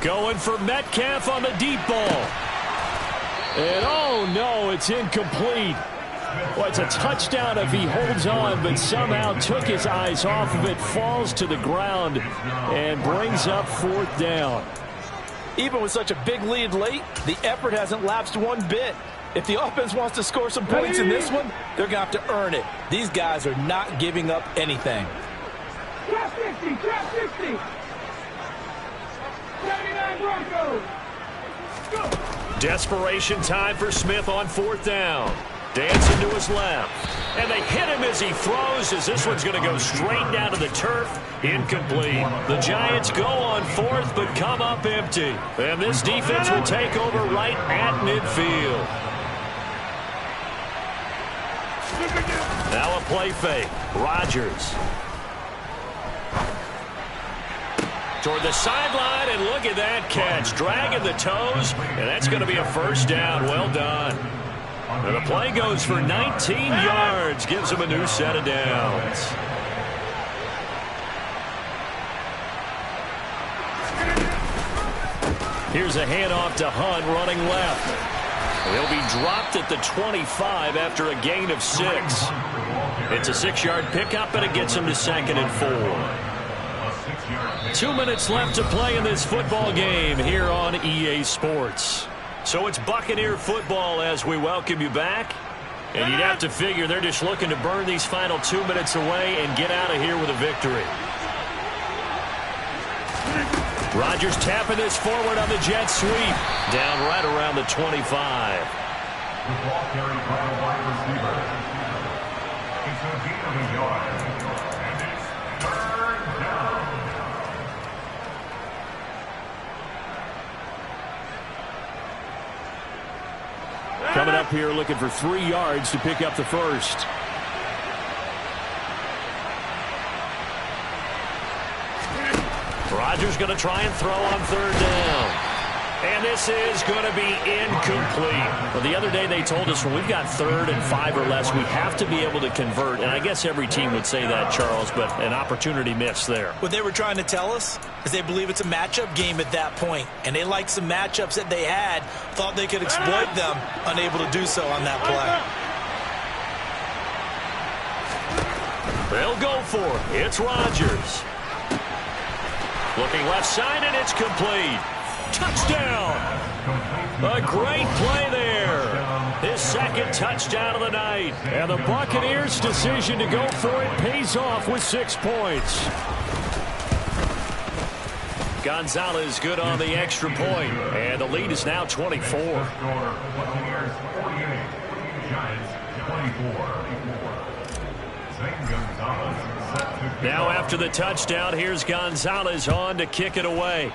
Going for Metcalf on the deep ball. And oh no, it's incomplete. Well, it's a touchdown if he holds on, but somehow took his eyes off of it, falls to the ground, and brings up 4th down. Even with such a big lead late, the effort hasn't lapsed one bit. If the offense wants to score some points in this one, they're going to have to earn it. These guys are not giving up anything. Drop 60. 79 Broncos. Go. Desperation time for Smith on 4th down. Dancing to his left. And they hit him as he throws, as this one's going to go straight down to the turf. Incomplete. The Giants go on 4th, but come up empty. And this defense will take over right at midfield. Now a play fake. Rodgers. Toward the sideline, and look at that catch. Dragging the toes, and that's going to be a first down. Well done. And the play goes for 19 yards. Gives him a new set of downs. Here's a handoff to Hunt running left. He'll be dropped at the 25 after a gain of 6. It's a 6-yard pickup, and it gets him to 2nd and 4. 2 minutes left to play in this football game here on EA Sports. So it's Buccaneer football as we welcome you back. And you'd have to figure they're just looking to burn these final 2 minutes away and get out of here with a victory. Rodgers tapping this forward on the jet sweep. Down right around the 25. The ball carried by a wide receiver. It's a gain of a yard. And it's 3rd down. Coming up here looking for 3 yards to pick up the first. Rodgers going to try and throw on 3rd down. And this is going to be incomplete. Well, the other day they told us when we've got 3rd and 5 or less, we have to be able to convert. And I guess every team would say that, Charles, but an opportunity missed there. What they were trying to tell us is they believe it's a matchup game at that point. And they liked some matchups that they had, thought they could exploit them, unable to do so on that play. They'll go for it. It's Rodgers. Looking left side, and it's complete. Touchdown! A great play there. His 2nd touchdown of the night. And the Buccaneers' decision to go for it pays off with 6 points. Gonzalez good on the extra point. And the lead is now 24. Buccaneers 48, Giants 24. Now after the touchdown, here's Gonzalez on to kick it away.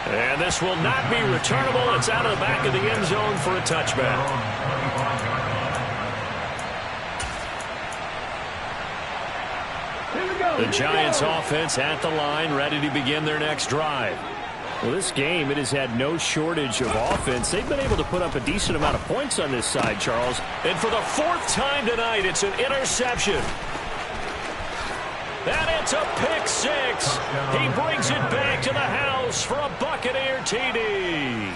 And this will not be returnable. It's out of the back of the end zone for a touchback. The Giants offense at the line, ready to begin their next drive. Well, this game, it has had no shortage of offense. They've been able to put up a decent amount of points on this side, Charles. And for the 4th time tonight, it's an interception. And it's a pick 6. He brings it back to the house for a Buccaneer TD.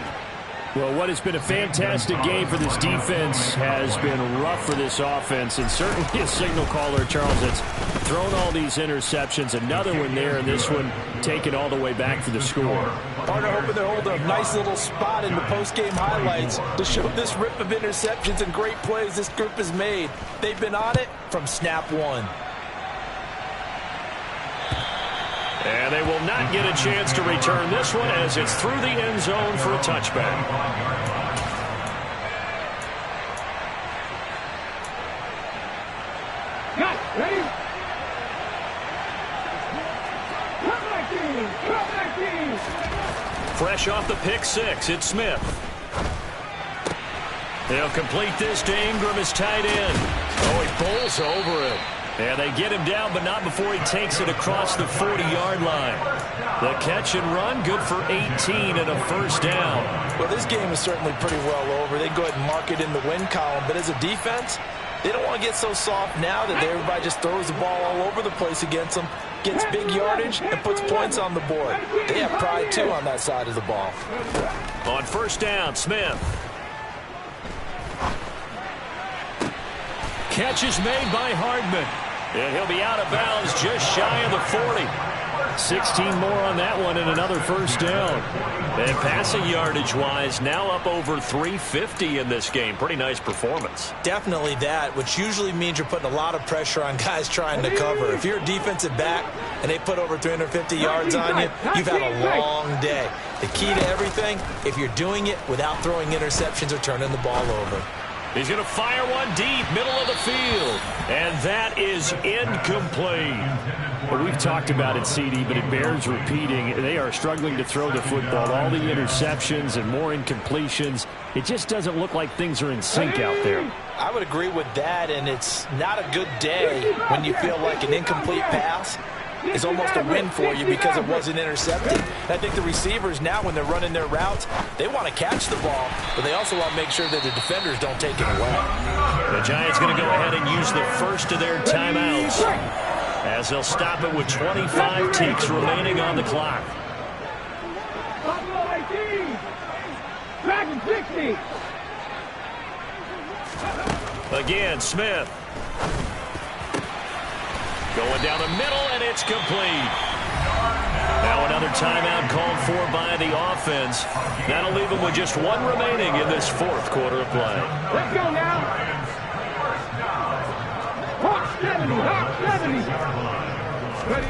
Well, what has been a fantastic game for this defense has been rough for this offense, and certainly a signal caller, Charles, that's thrown all these interceptions. Another one there, and this one taken all the way back for the score. Partner hoping they're holding a nice little spot in the post-game highlights to show this rip of interceptions and great plays this group has made. They've been on it from snap 1. And they will not get a chance to return this one as it's through the end zone for a touchback. Got ready? Come back in! Come back in! Fresh off the pick 6, it's Smith. They'll complete this to Ingram as tight end. Oh, he bowls over it. And they get him down, but not before he takes it across the 40-yard line. The catch and run, good for 18 and a first down. Well, this game is certainly pretty well over. They go ahead and mark it in the win column. But as a defense, they don't want to get so soft now that everybody just throws the ball all over the place against them, gets big yardage, and puts points on the board. They have pride, too, on that side of the ball. On first down, Smith. Catch is made by Hardman. And he'll be out of bounds just shy of the 40. 16 more on that one and another first down. And passing yardage-wise, now up over 350 in this game. Pretty nice performance. Definitely that, which usually means you're putting a lot of pressure on guys trying to cover. If you're a defensive back and they put over 350 yards on you, you've had a long day. The key to everything, if you're doing it without throwing interceptions or turning the ball over. He's going to fire one deep, middle of the field. And that is incomplete. Well, we've talked about it, CD, but it bears repeating. They are struggling to throw the football. All the interceptions and more incompletions. It just doesn't look like things are in sync out there. I would agree with that, and it's not a good day when you feel like an incomplete pass is almost a win for you because it wasn't intercepted. I think the receivers now, when they're running their routes, they want to catch the ball, but they also want to make sure that the defenders don't take it away. The Giants going to go ahead and use the first of their timeouts as they'll stop it with 25 ticks remaining on the clock. Buffalo 18! Dragon 60! Again, Smith. Going down the middle, and it's complete. Now another timeout called for by the offense. That'll leave them with just one remaining in this fourth quarter of play. Let's go now. Hawk 70, Hawk 70. Ready?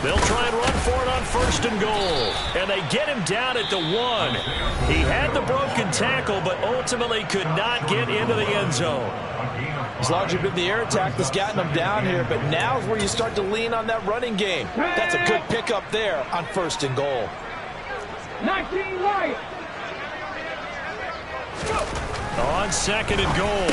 They'll try and run for it on first and goal. And they get him down at the 1. He had the broken tackle, but ultimately could not get into the end zone. As long as you've been the air attack that's gotten them down here, but now is where you start to lean on that running game. That's a good pickup there on first and goal. 19 right. On second and goal,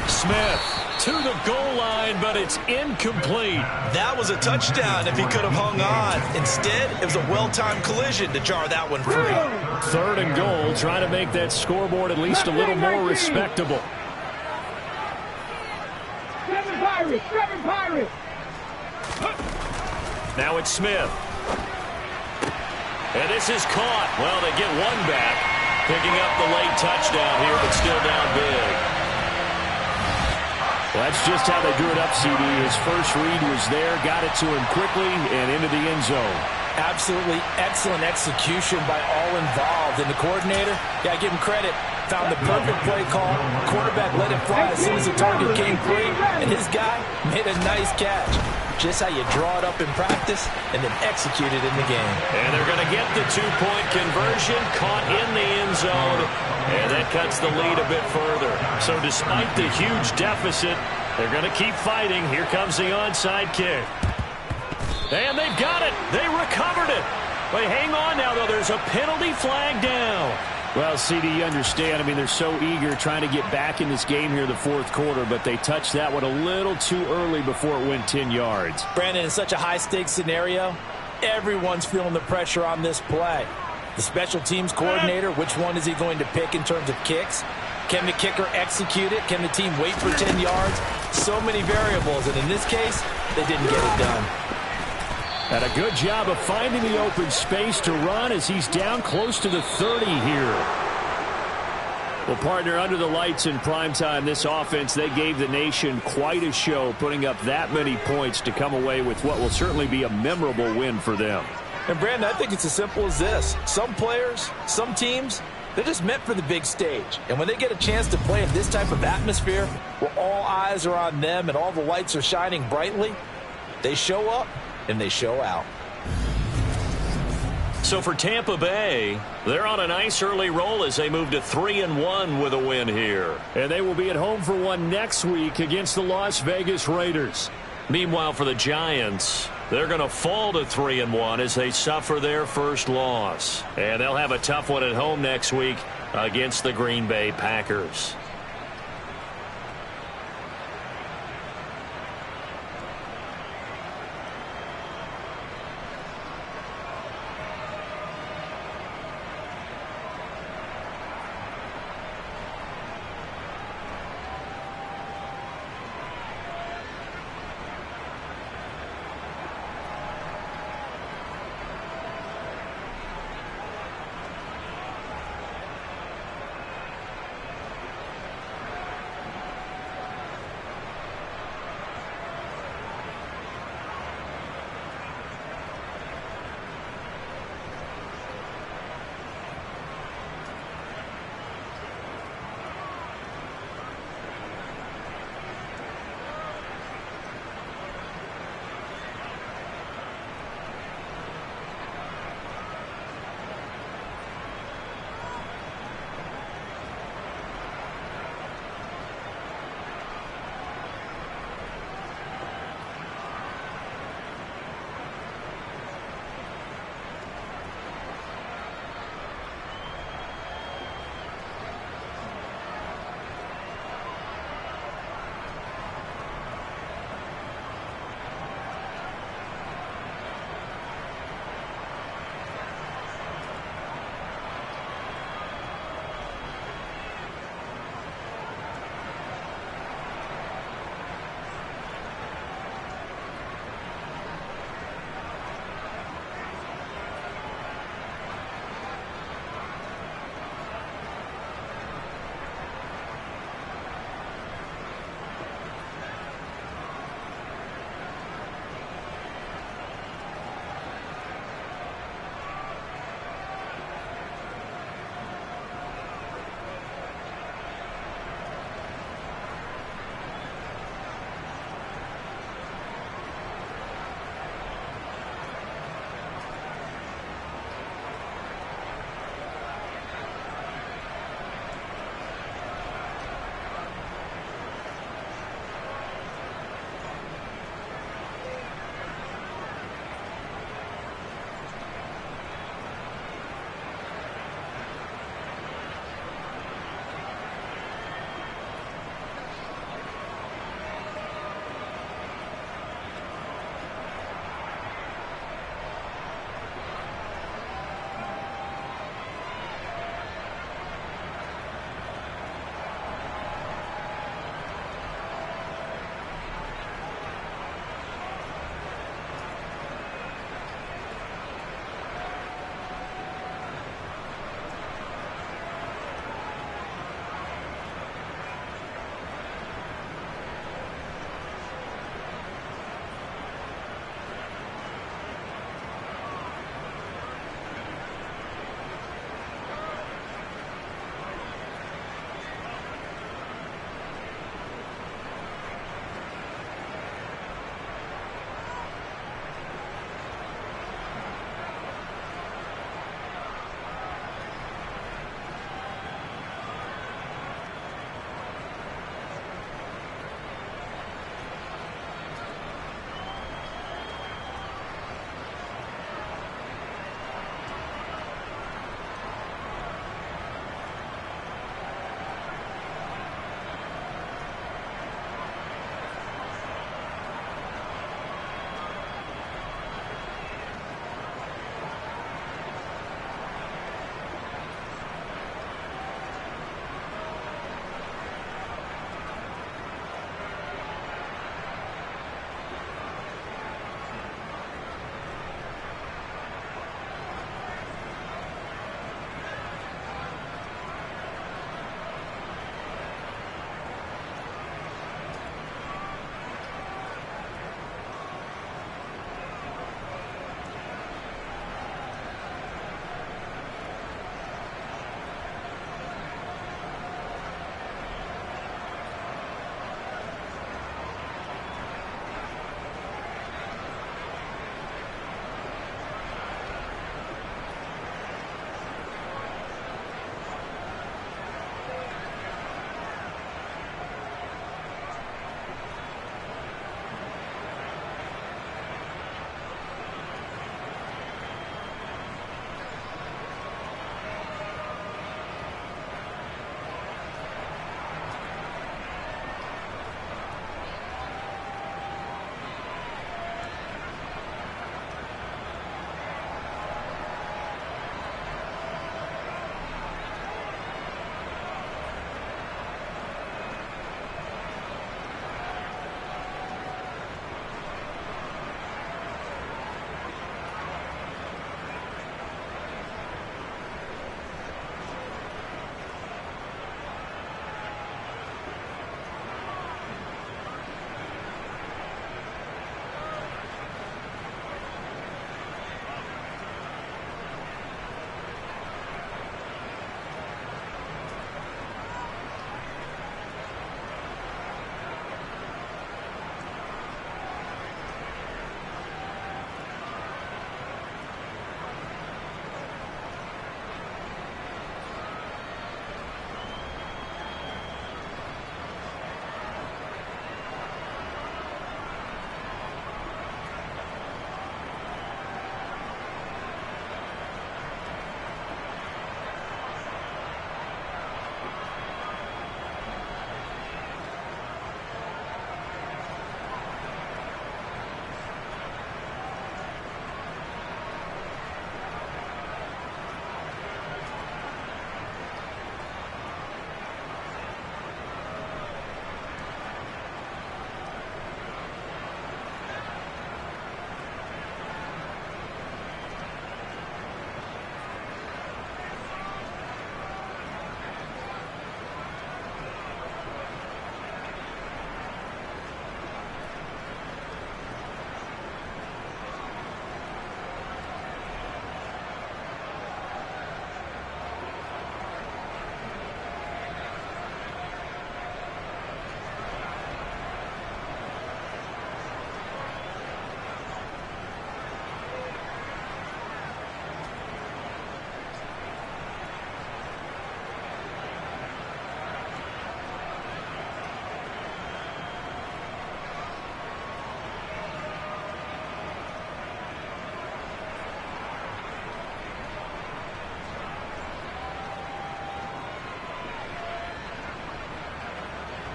Smith to the goal line, but it's incomplete. That was a touchdown if he could have hung on. Instead, it was a well-timed collision to jar that one free. 3rd and goal, trying to make that scoreboard at least a little more respectable. 7 Pirates, 7 Pirates. Now it's Smith. And this is caught. Well, they get one back. Picking up the late touchdown here, but still down big. Well, that's just how they drew it up, CD. His first read was there, got it to him quickly, and into the end zone. Absolutely excellent execution by all involved. And the coordinator, got to give him credit, found the perfect play call. Quarterback let it fly as soon as the target came free, and his guy made a nice catch. Just how you draw it up in practice and then execute it in the game. And they're going to get the 2-point conversion, caught in the end zone, and that cuts the lead a bit further. So despite the huge deficit, they're going to keep fighting. Here comes the onside kick. And they've got it. They recovered it. But hang on now, though. There's a penalty flag down. Well, CD, you understand. I mean, they're so eager trying to get back in this game here in the 4th quarter, but they touched that one a little too early before it went 10 yards. Brandon, in such a high-stakes scenario, everyone's feeling the pressure on this play. The special teams coordinator, which one is he going to pick in terms of kicks? Can the kicker execute it? Can the team wait for 10 yards? So many variables, and in this case, they didn't get it done. And a good job of finding the open space to run as he's down close to the 30 here. Well, partner, under the lights in primetime, this offense, they gave the nation quite a show, putting up that many points to come away with what will certainly be a memorable win for them. And, Brandon, I think it's as simple as this. Some players, some teams, they're just meant for the big stage. And when they get a chance to play in this type of atmosphere where all eyes are on them and all the lights are shining brightly, they show up and they show out. So for Tampa Bay, they're on a nice early roll as they move to 3-1 with a win here. And they will be at home for one next week against the Las Vegas Raiders. Meanwhile, for the Giants, they're going to fall to 3-1 as they suffer their first loss. And they'll have a tough one at home next week against the Green Bay Packers.